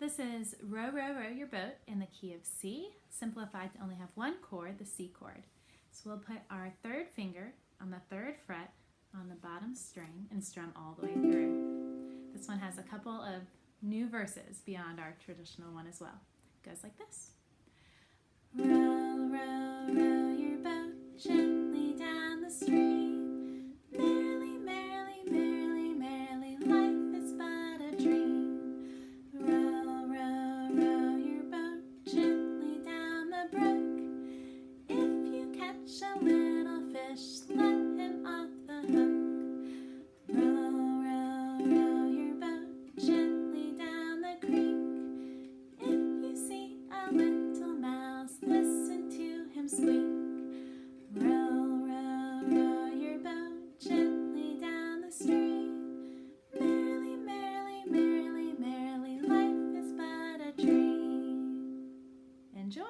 This is Row, Row, Row Your Boat in the key of C, simplified to only have one chord, the C chord. So we'll put our third finger on the third fret on the bottom string and strum all the way through. This one has a couple of new verses beyond our traditional one as well. It goes like this. Row, row, row your boat gently down the stream. Merrily, merrily, merrily, merrily, life is but a dream. Row, row, row your boat gently down the brook. If you catch a little fish, let him off the hook. Row, row, row your boat gently down the creek. If you see a little mouse, listen to him squeak. Row, row, row your boat gently down the stream. Merrily, merrily, merrily, merrily, life is but a dream. Enjoy!